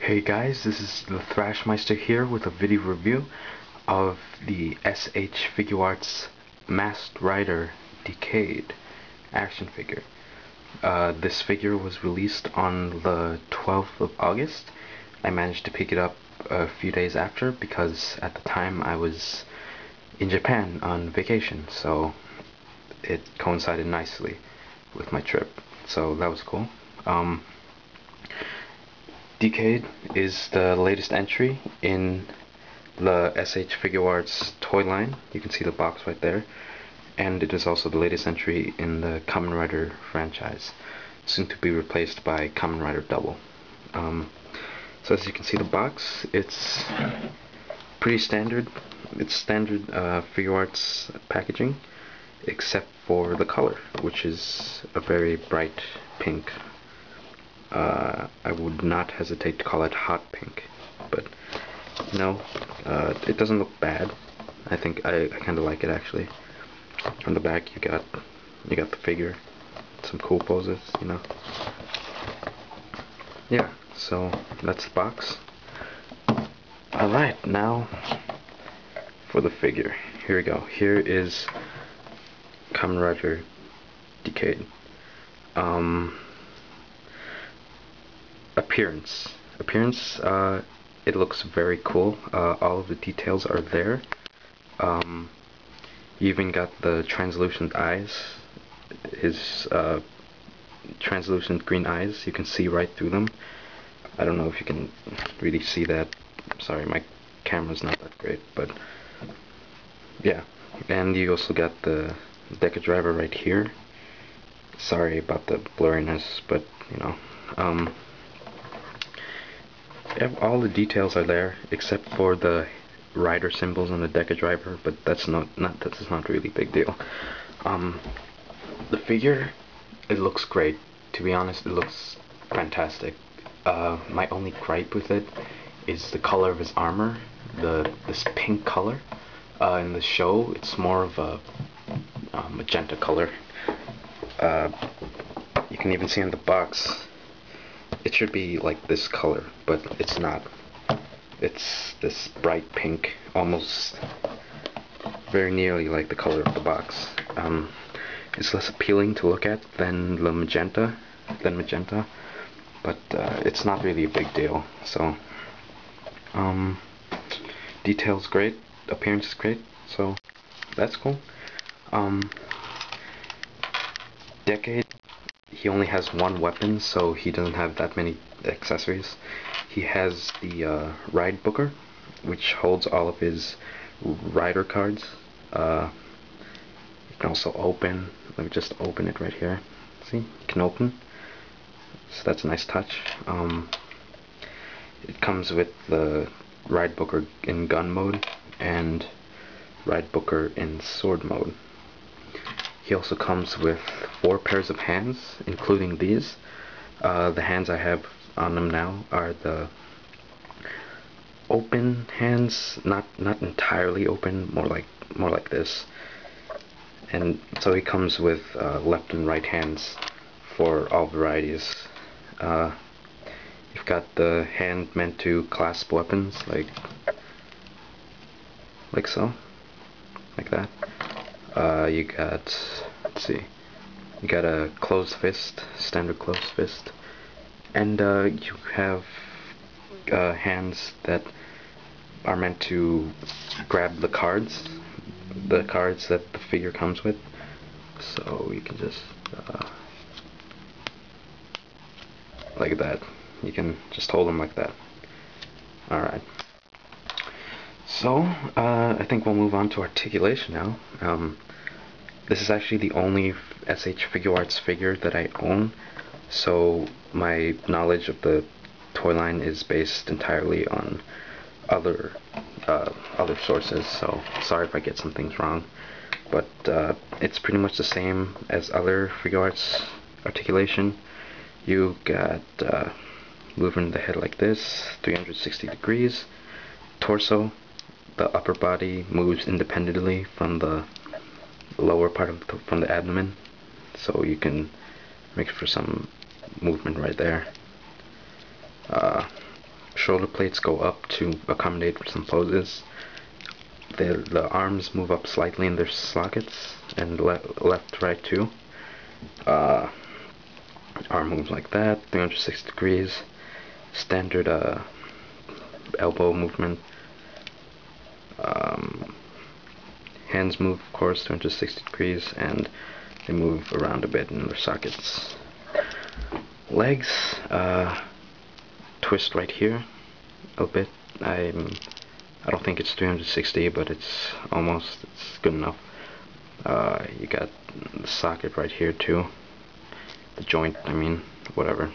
Hey guys, this is the Thrashmeister here with a video review of the SH Figuarts Masked Rider Decayed action figure. This figure was released on the 12th of August. I managed to pick it up a few days after because at the time I was in Japan on vacation, so it coincided nicely with my trip, so that was cool. Decayed is the latest entry in the SH Figuarts toy line. You can see the box right there. And it is also the latest entry in the Kamen Rider franchise, soon to be replaced by Kamen Rider Double. So as you can see the box, it's pretty standard. It's standard Figuarts packaging, except for the color, which is a very bright pink. I would not hesitate to call it hot pink, but no, it doesn't look bad. I think I kind of like it actually. On the back you got the figure, some cool poses, you know. Yeah, so that's the box. Alright, now for the figure. Here we go. Here is Kamen Rider Decayed. Appearance, it looks very cool. All of the details are there. You even got the translucent eyes, his translucent green eyes. You can see right through them. I don't know if you can really see that. Sorry, my camera's not that great, but yeah. And you also got the Deca driver right here. Sorry about the blurriness, but you know, all the details are there except for the rider symbols on the Deca driver, but that's not really a big deal. The figure, it looks great. To be honest, it looks fantastic. My only gripe with it is the color of his armor, this pink color. In the show, it's more of a magenta color. You can even see on the box, it should be like this color, but it's not. It's this bright pink, almost very nearly like the color of the box. It's less appealing to look at than the magenta, but it's not really a big deal. So, details great, appearance is great, so that's cool. Decade. He only has one weapon, so he doesn't have that many accessories. He has the Ride Booker, which holds all of his rider cards. You can also open. Let me just open it right here. See, you can open. So that's a nice touch. It comes with the Ride Booker in gun mode and Ride Booker in sword mode. He also comes with 4 pairs of hands, including these. The hands I have on him now are the open hands, not entirely open, more like this. And so he comes with left and right hands for all varieties. You've got the hand meant to clasp weapons, like so, like that. You got, let's see, you got a closed fist, standard closed fist, and you have hands that are meant to grab the cards that the figure comes with. So you can just like that. You can just hold them like that. Alright. So, I think we'll move on to articulation now. This is actually the only SH Figuarts figure that I own, so my knowledge of the toy line is based entirely on other sources, so sorry if I get some things wrong. But it's pretty much the same as other Figuarts articulation. You got moving the head like this, 360 degrees, torso. The upper body moves independently from the lower part of from the abdomen, so you can make for some movement right there. shoulder plates go up to accommodate for some poses. The arms move up slightly in their sockets, and left, right too. Arm moves like that, 360 degrees. Standard elbow movement. Hands move, of course, 360 degrees, and they move around a bit in their sockets. Legs, twist right here a bit. I don't think it's 360, but it's good enough. You got the socket right here too. The joint, I mean, whatever.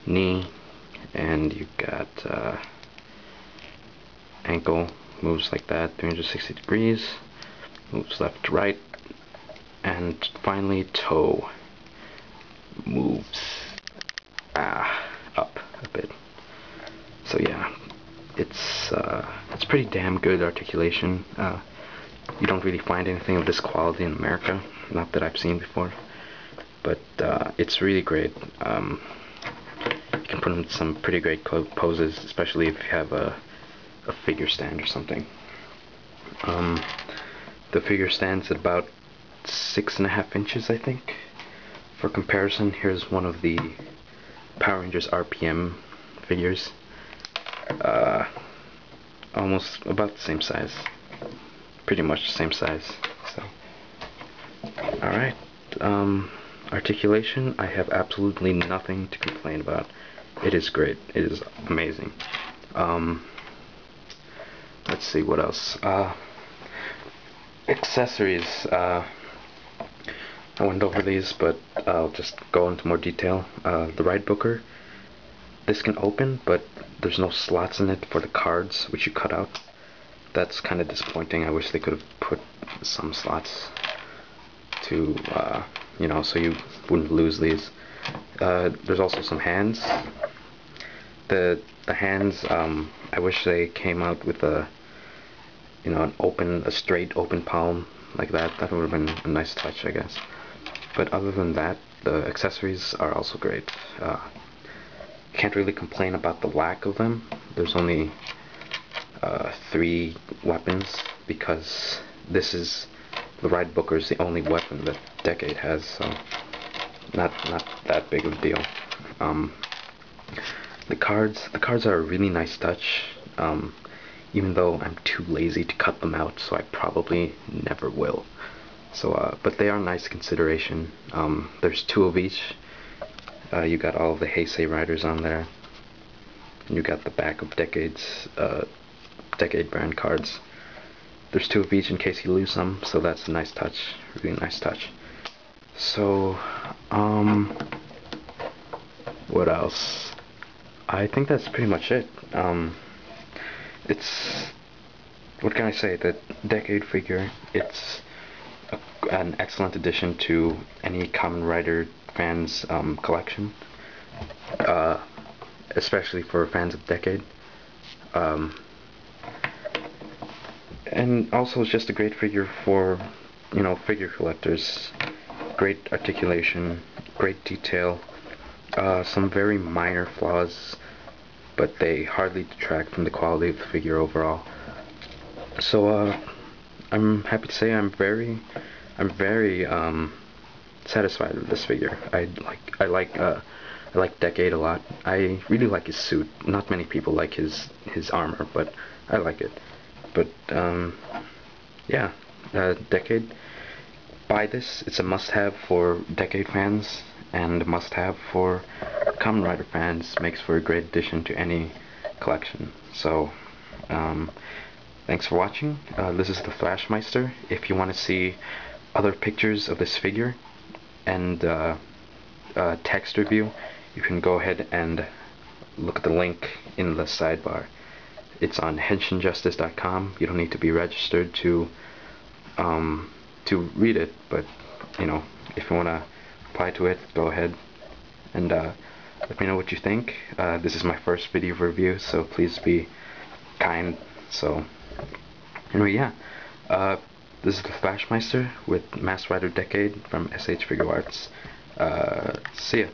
Knee, and you got ankle, moves like that, 360 degrees, moves left to right, and finally toe moves up a bit. So yeah, it's pretty damn good articulation. You don't really find anything of this quality in America, not that I've seen before, but it's really great. You can put in some pretty great poses, especially if you have a figure stand or something. The figure stand's at about 6.5 inches, I think. For comparison, here's one of the Power Rangers RPM figures. Almost about the same size. Pretty much the same size. So, alright. Articulation, I have absolutely nothing to complain about. It is great. It is amazing. Let's see what else. Accessories. I went over these, but I'll just go into more detail. The Ride Booker. This can open, but there's no slots in it for the cards, which you cut out. That's kind of disappointing. I wish they could have put some slots to, you know, so you wouldn't lose these. There's also some hands. The hands, I wish they came out with a, you know, a straight open palm like that. That would have been a nice touch, I guess. But other than that, the accessories are also great. Can't really complain about the lack of them. There's only 3 weapons, because this is the Ride Booker is the only weapon that Decade has, so not that big of a deal. The cards are a really nice touch, even though I'm too lazy to cut them out, so I probably never will. So, but they are nice consideration. There's 2 of each. You got all of the Heisei riders on there. And you got the back of Decade's Decade brand cards. There's 2 of each in case you lose some, so that's a nice touch, really nice touch. So, what else? I think that's pretty much it. What can I say? The Decade figure, it's an excellent addition to any Kamen Rider fans' collection, especially for fans of Decade. And also it's just a great figure for, you know, figure collectors. Great articulation, great detail, some very minor flaws, but they hardly detract from the quality of the figure overall. So I'm happy to say I'm very satisfied with this figure. I like Decade a lot. I really like his suit. Not many people like his armor, but I like it. But yeah, Decade. Buy this. It's a must-have for Decade fans and a must-have for Kamen Rider fans. Makes for a great addition to any collection. So thanks for watching. This is the Flashmeister. If you want to see other pictures of this figure and text review, you can go ahead and look at the link in the sidebar. It's on henshinjustice.com. You don't need to be registered to read it, but you know, if you want to reply to it, go ahead and let me know what you think. This is my first video review, so please be kind. So anyway, yeah, this is the Flashmeister with Masked Rider Decade from SH Figuarts. See ya.